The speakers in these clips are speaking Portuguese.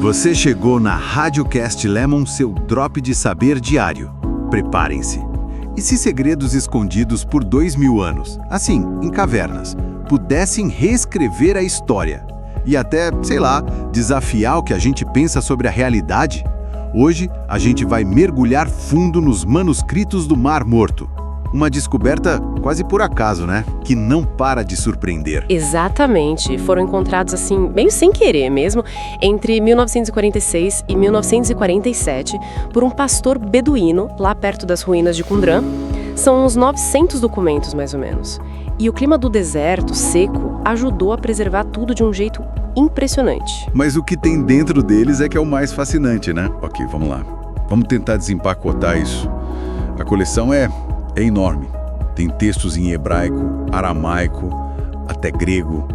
Você chegou na RádioCast Lemon, seu drop de saber diário. Preparem-se. E se segredos escondidos por 2000 anos, assim, em cavernas, pudessem reescrever a história e até, sei lá, desafiar o que a gente pensa sobre a realidade? Hoje, a gente vai mergulhar fundo nos manuscritos do Mar Morto. Uma descoberta quase por acaso, né? Que não para de surpreender. Exatamente. Foram encontrados, assim, meio sem querer mesmo, entre 1946 e 1947, por um pastor beduíno, lá perto das ruínas de Qumran. São uns 900 documentos, mais ou menos. E o clima do deserto, seco, ajudou a preservar tudo de um jeito impressionante. Mas o que tem dentro deles é que é o mais fascinante, né? Ok, vamos lá. Vamos tentar desempacotar isso. A coleção é enorme. Tem textos em hebraico, aramaico, até grego,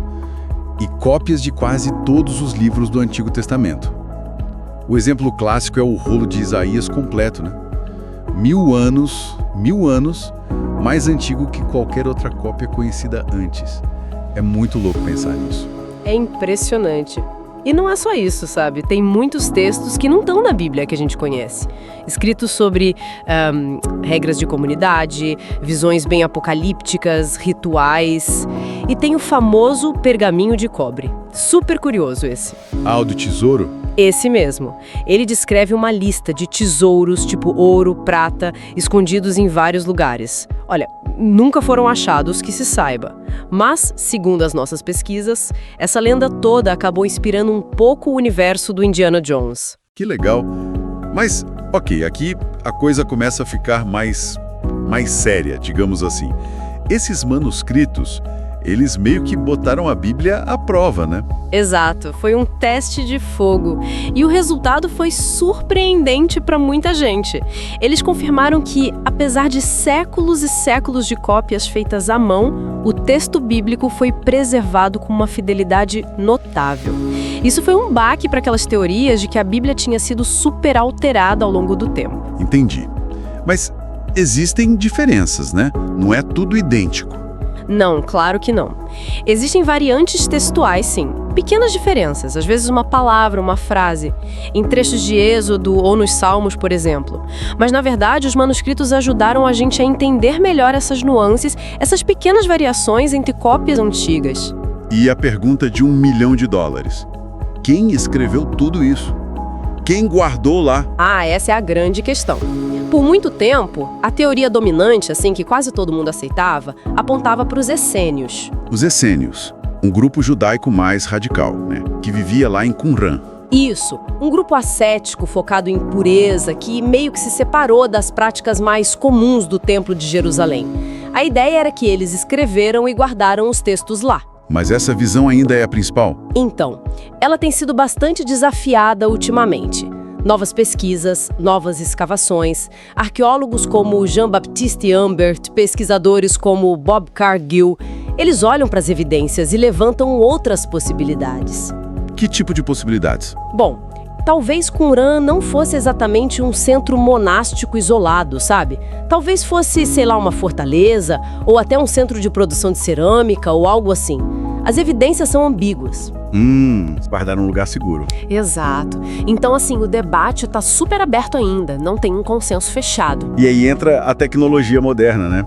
e cópias de quase todos os livros do Antigo Testamento. O exemplo clássico é o rolo de Isaías completo, né? 1000 anos, mais antigo que qualquer outra cópia conhecida antes. É muito louco pensar nisso. É impressionante. E não é só isso, sabe? Tem muitos textos que não estão na Bíblia que a gente conhece. Escritos sobre regras de comunidade, visões bem apocalípticas, rituais. E tem o famoso pergaminho de cobre. Super curioso esse. Ah, o do tesouro? Esse mesmo. Ele descreve uma lista de tesouros tipo ouro, prata, escondidos em vários lugares. Olha, nunca foram achados que se saiba. Mas, segundo as nossas pesquisas, essa lenda toda acabou inspirando um pouco o universo do Indiana Jones. Que legal. Mas, ok, aqui a coisa começa a ficar mais séria, digamos assim. Esses manuscritos, eles meio que botaram a Bíblia à prova, né? Exato, foi um teste de fogo. E o resultado foi surpreendente para muita gente. Eles confirmaram que, apesar de séculos e séculos de cópias feitas à mão, o texto bíblico foi preservado com uma fidelidade notável. Isso foi um baque para aquelas teorias de que a Bíblia tinha sido super alterada ao longo do tempo. Entendi. Mas existem diferenças, né? Não é tudo idêntico. Não, claro que não. Existem variantes textuais, sim. Pequenas diferenças, às vezes uma palavra, uma frase, em trechos de Êxodo ou nos Salmos, por exemplo. Mas, na verdade, os manuscritos ajudaram a gente a entender melhor essas nuances, essas pequenas variações entre cópias antigas. E a pergunta de $1 milhão: quem escreveu tudo isso? Quem guardou lá? Ah, essa é a grande questão. Por muito tempo, a teoria dominante, assim, que quase todo mundo aceitava, apontava para os essênios. Os essênios, um grupo judaico mais radical, né? Que vivia lá em Qumran. Isso, um grupo ascético focado em pureza, que meio que se separou das práticas mais comuns do Templo de Jerusalém. A ideia era que eles escreveram e guardaram os textos lá. Mas essa visão ainda é a principal? Então, ela tem sido bastante desafiada ultimamente. Novas pesquisas, novas escavações, arqueólogos como Jean-Baptiste Ambert, pesquisadores como Bob Cargill, eles olham para as evidências e levantam outras possibilidades. Que tipo de possibilidades? Bom, talvez Qumran não fosse exatamente um centro monástico isolado, sabe? Talvez fosse, sei lá, uma fortaleza, ou até um centro de produção de cerâmica, ou algo assim. As evidências são ambíguas. Guardar um lugar seguro. Exato. Então, assim, o debate está super aberto ainda, não tem um consenso fechado. E aí entra a tecnologia moderna, né?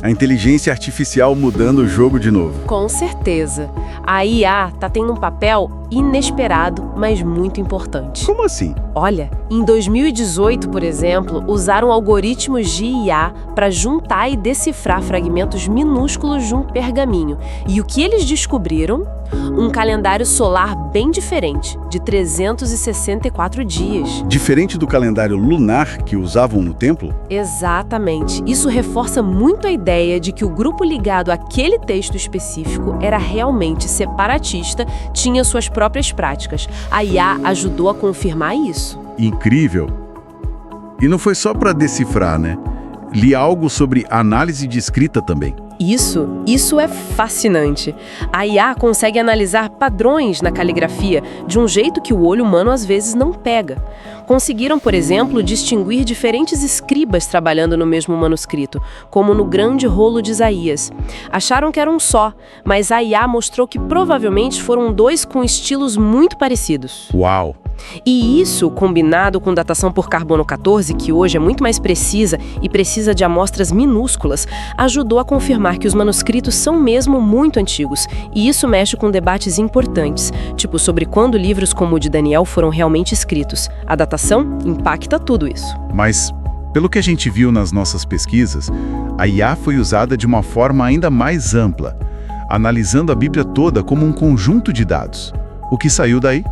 A inteligência artificial mudando o jogo de novo. Com certeza. A IA está tendo um papel inesperado, mas muito importante. Como assim? Olha, em 2018, por exemplo, usaram algoritmos de IA para juntar e decifrar fragmentos minúsculos de um pergaminho. E o que eles descobriram? Um calendário solar bem diferente, de 364 dias. Diferente do calendário lunar que usavam no templo? Exatamente. Isso reforça muito a ideia de que o grupo ligado àquele texto específico era realmente separatista, tinha suas próprias práticas. A IA ajudou a confirmar isso. Incrível. E não foi só para decifrar, né? Li algo sobre análise de escrita também. Isso é fascinante. A IA consegue analisar padrões na caligrafia de um jeito que o olho humano às vezes não pega. Conseguiram, por exemplo, distinguir diferentes escribas trabalhando no mesmo manuscrito, como no grande rolo de Isaías. Acharam que era um só, mas a IA mostrou que provavelmente foram dois com estilos muito parecidos. Uau! E isso, combinado com datação por carbono 14, que hoje é muito mais precisa e precisa de amostras minúsculas, ajudou a confirmar que os manuscritos são mesmo muito antigos. E isso mexe com debates importantes, tipo sobre quando livros como o de Daniel foram realmente escritos. A datação impacta tudo isso. Mas, pelo que a gente viu nas nossas pesquisas, a IA foi usada de uma forma ainda mais ampla, analisando a Bíblia toda como um conjunto de dados. O que saiu daí?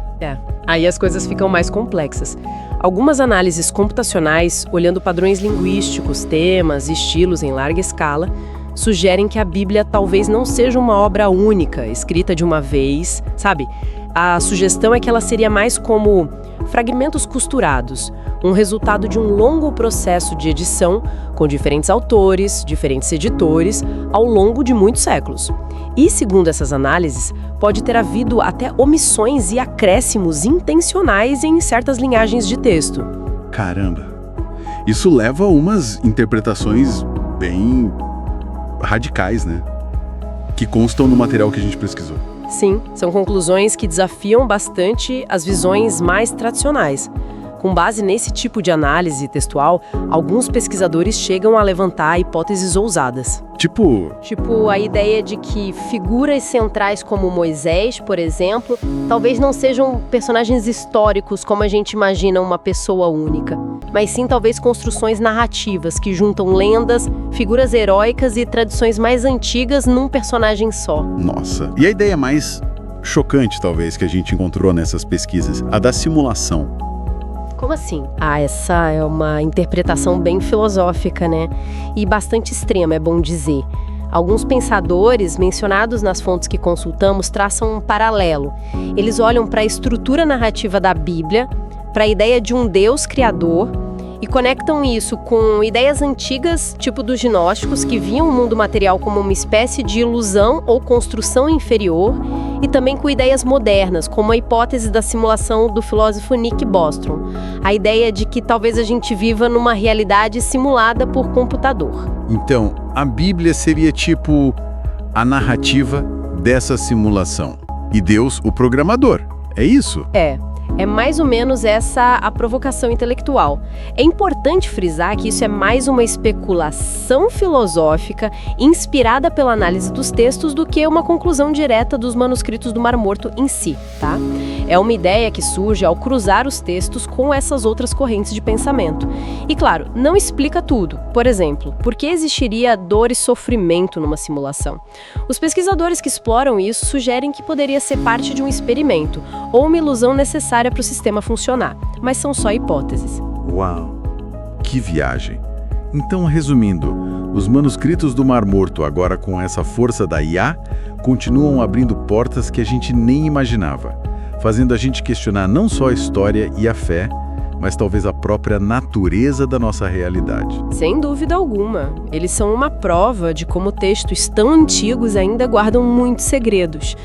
Aí as coisas ficam mais complexas. Algumas análises computacionais, olhando padrões linguísticos, temas e estilos em larga escala, sugerem que a Bíblia talvez não seja uma obra única, escrita de uma vez, sabe? A sugestão é que ela seria mais como fragmentos costurados, um resultado de um longo processo de edição com diferentes autores, diferentes editores, ao longo de muitos séculos. E, segundo essas análises, pode ter havido até omissões e acréscimos intencionais em certas linhagens de texto. Caramba! Isso leva a umas interpretações bem radicais, né? Que constam no material que a gente pesquisou. Sim, são conclusões que desafiam bastante as visões mais tradicionais. Com base nesse tipo de análise textual, alguns pesquisadores chegam a levantar hipóteses ousadas. Tipo a ideia de que figuras centrais como Moisés, por exemplo, talvez não sejam personagens históricos como a gente imagina uma pessoa única, mas sim talvez construções narrativas que juntam lendas, figuras heróicas e tradições mais antigas num personagem só. Nossa. E a ideia mais chocante, talvez, que a gente encontrou nessas pesquisas, a da simulação. Como assim? Essa é uma interpretação bem filosófica, né? E bastante extrema, é bom dizer. Alguns pensadores, mencionados nas fontes que consultamos, traçam um paralelo. Eles olham para a estrutura narrativa da Bíblia, para a ideia de um Deus criador, e conectam isso com ideias antigas, tipo dos gnósticos, que viam o mundo material como uma espécie de ilusão ou construção inferior, e também com ideias modernas, como a hipótese da simulação do filósofo Nick Bostrom, a ideia de que talvez a gente viva numa realidade simulada por computador. Então, a Bíblia seria tipo a narrativa dessa simulação. E Deus, o programador. É isso? É mais ou menos essa a provocação intelectual. É importante frisar que isso é mais uma especulação filosófica inspirada pela análise dos textos do que uma conclusão direta dos manuscritos do Mar Morto em si, tá? É uma ideia que surge ao cruzar os textos com essas outras correntes de pensamento. E claro, não explica tudo. Por exemplo, por que existiria dor e sofrimento numa simulação? Os pesquisadores que exploram isso sugerem que poderia ser parte de um experimento ou uma ilusão necessária para o sistema funcionar, mas são só hipóteses. Uau! Que viagem! Então, resumindo, os manuscritos do Mar Morto, agora com essa força da IA, continuam abrindo portas que a gente nem imaginava, fazendo a gente questionar não só a história e a fé, mas talvez a própria natureza da nossa realidade. Sem dúvida alguma. Eles são uma prova de como textos tão antigos ainda guardam muitos segredos.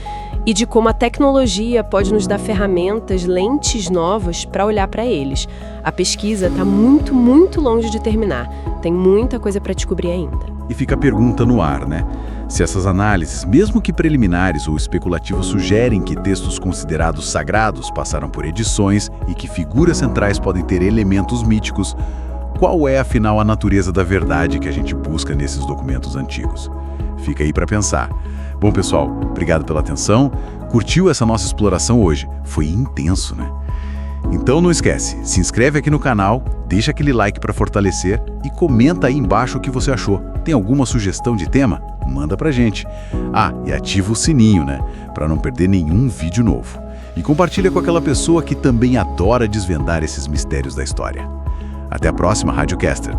E de como a tecnologia pode nos dar ferramentas, lentes novas para olhar para eles. A pesquisa está muito, muito longe de terminar. Tem muita coisa para descobrir ainda. E fica a pergunta no ar, né? Se essas análises, mesmo que preliminares ou especulativas, sugerem que textos considerados sagrados passaram por edições e que figuras centrais podem ter elementos míticos, qual é, afinal, a natureza da verdade que a gente busca nesses documentos antigos? Fica aí para pensar. Bom, pessoal, obrigado pela atenção. Curtiu essa nossa exploração hoje? Foi intenso, né? Então não esquece, se inscreve aqui no canal, deixa aquele like para fortalecer e comenta aí embaixo o que você achou. Tem alguma sugestão de tema? Manda pra gente. E ativa o sininho, né? Para não perder nenhum vídeo novo. E compartilha com aquela pessoa que também adora desvendar esses mistérios da história. Até a próxima, Radiocaster.